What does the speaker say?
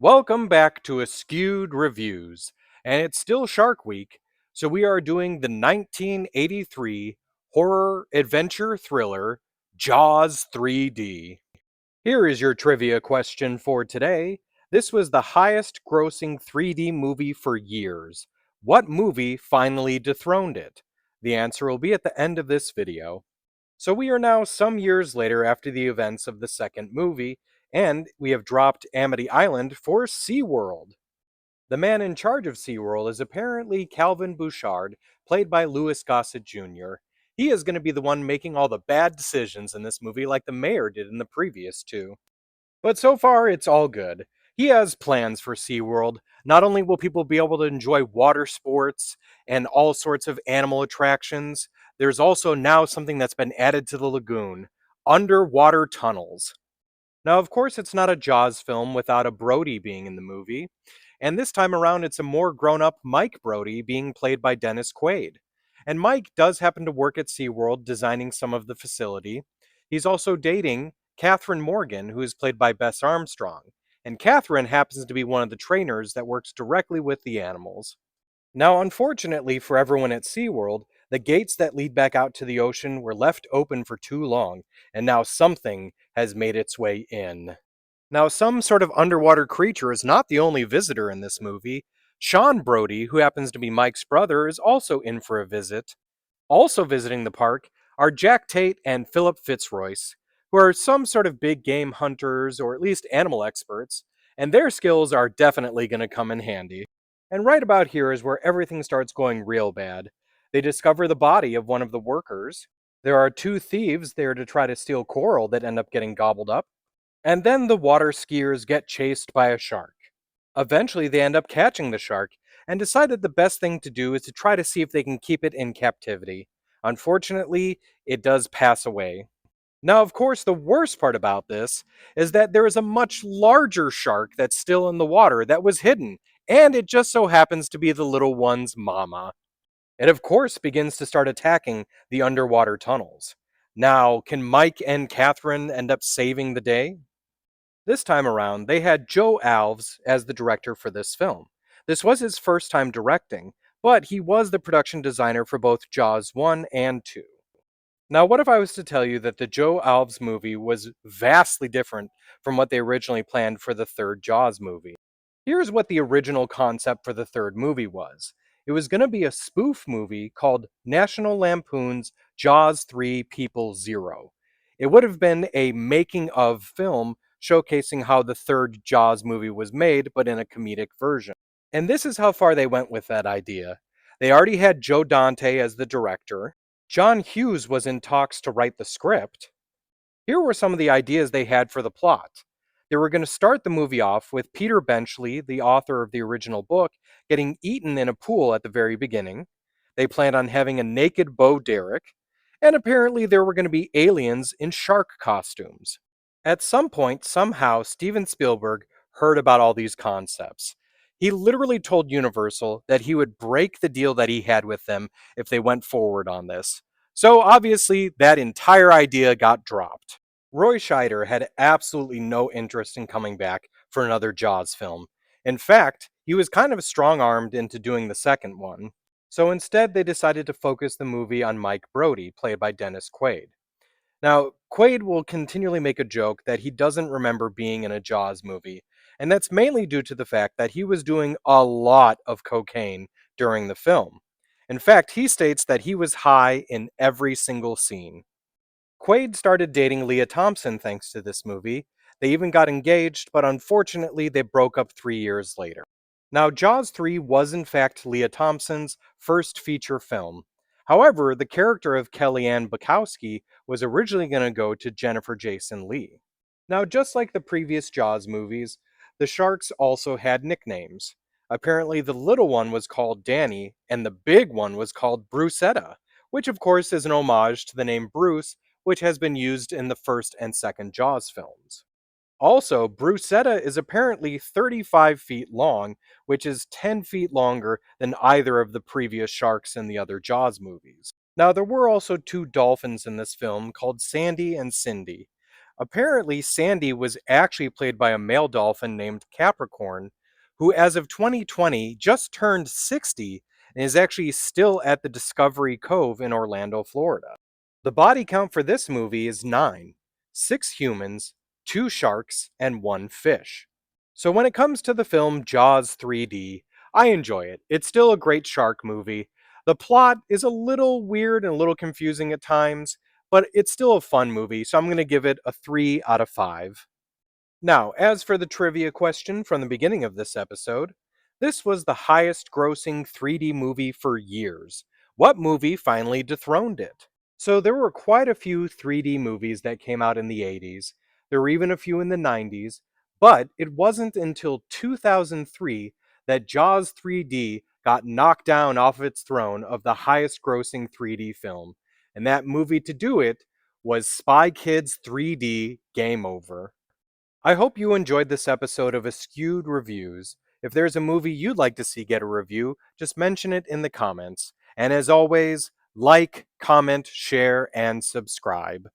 Welcome back to Askewed Reviews, and it's still Shark Week, so we are doing the 1983 horror adventure thriller Jaws 3D. Here is your trivia question for today. This was the highest grossing 3D movie for years. What movie finally dethroned it? The answer will be at the end of this video. So we are now some years later after the events of the second movie, and we have dropped Amity Island for SeaWorld. The man in charge of SeaWorld is apparently Calvin Bouchard, played by Louis Gossett Jr. He is going to be the one making all the bad decisions in this movie, like the mayor did in the previous two. But so far, it's all good. He has plans for SeaWorld. Not only will people be able to enjoy water sports and all sorts of animal attractions, there's also now something that's been added to the lagoon: underwater tunnels. Now, of course, it's not a Jaws film without a Brody being in the movie, and this time around it's a more grown up Mike Brody being played by Dennis Quaid. And Mike does happen to work at SeaWorld designing some of the facility. He's also dating Catherine Morgan, who is played by Bess Armstrong, and Catherine happens to be one of the trainers that works directly with the animals. Now, unfortunately for everyone at SeaWorld, the gates that lead back out to the ocean were left open for too long, and now something has made its way in. Now, some sort of underwater creature is not the only visitor in this movie. Sean Brody, who happens to be Mike's brother, is also in for a visit. Also visiting the park are Jack Tate and Philip Fitzroyce, who are some sort of big game hunters or at least animal experts, and their skills are definitely going to come in handy. And right about here is where everything starts going real bad. They discover the body of one of the workers. There are two thieves there to try to steal coral that end up getting gobbled up. And then the water skiers get chased by a shark. Eventually, they end up catching the shark and decide that the best thing to do is to try to see if they can keep it in captivity. Unfortunately, it does pass away. Now, of course, the worst part about this is that there is a much larger shark that's still in the water that was hidden, and it just so happens to be the little one's mama. It, of course, begins to start attacking the underwater tunnels. Now, can Mike and Catherine end up saving the day? This time around, they had Joe Alves as the director for this film. This was his first time directing, but he was the production designer for both Jaws 1 and 2. Now, what if I was to tell you that the Joe Alves movie was vastly different from what they originally planned for the third Jaws movie? Here's what the original concept for the third movie was. It was going to be a spoof movie called National Lampoon's Jaws 3 People Zero. It would have been a making of film showcasing how the third Jaws movie was made, but in a comedic version. And this is how far they went with that idea. They already had Joe Dante as the director. John Hughes was in talks to write the script. Here were some of the ideas they had for the plot. They were going to start the movie off with Peter Benchley, the author of the original book, getting eaten in a pool at the very beginning. They planned on having a naked Bo Derek, and apparently there were going to be aliens in shark costumes. At some point, somehow, Steven Spielberg heard about all these concepts. He literally told Universal that he would break the deal that he had with them if they went forward on this. So obviously, that entire idea got dropped. Roy Scheider had absolutely no interest in coming back for another Jaws film. In fact, he was kind of strong armed into doing the second one. So instead, they decided to focus the movie on Mike Brody, played by Dennis Quaid. Now, Quaid will continually make a joke that he doesn't remember being in a Jaws movie, and that's mainly due to the fact that he was doing a lot of cocaine during the film. In fact, he states that he was high in every single scene. Quaid started dating Leah Thompson thanks to this movie. They even got engaged, but unfortunately, they broke up 3 years later. Now, Jaws 3 was in fact Leah Thompson's first feature film. However, the character of Kellyanne Bukowski was originally going to go to Jennifer Jason Leigh. Now, just like the previous Jaws movies, the sharks also had nicknames. Apparently, the little one was called Danny, and the big one was called Brucetta, which of course is an homage to the name Bruce, which has been used in the first and second Jaws films. Also, Brucetta is apparently 35 feet long, which is 10 feet longer than either of the previous sharks in the other Jaws movies. Now, there were also two dolphins in this film called Sandy and Cindy. Apparently, Sandy was actually played by a male dolphin named Capricorn, who, as of 2020, just turned 60 and is actually still at the Discovery Cove in Orlando, Florida. The body count for this movie is 9: 6 humans, 2 sharks, and 1 fish. So when it comes to the film Jaws 3D, I enjoy it. It's still a great shark movie. The plot is a little weird and a little confusing at times, but it's still a fun movie, so I'm going to give it a 3 out of 5. Now, as for the trivia question from the beginning of this episode, this was the highest grossing 3D movie for years. What movie finally dethroned it? So there were quite a few 3D movies that came out in the 80s. There were even a few in the 90s, but it wasn't until 2003 that Jaws 3D got knocked down off of its throne of the highest grossing 3D film. And that movie to do it was Spy Kids 3D Game Over. I hope you enjoyed this episode of Askewed Reviews. If there's a movie you'd like to see get a review, just mention it in the comments. And as always, like, comment, share, and subscribe.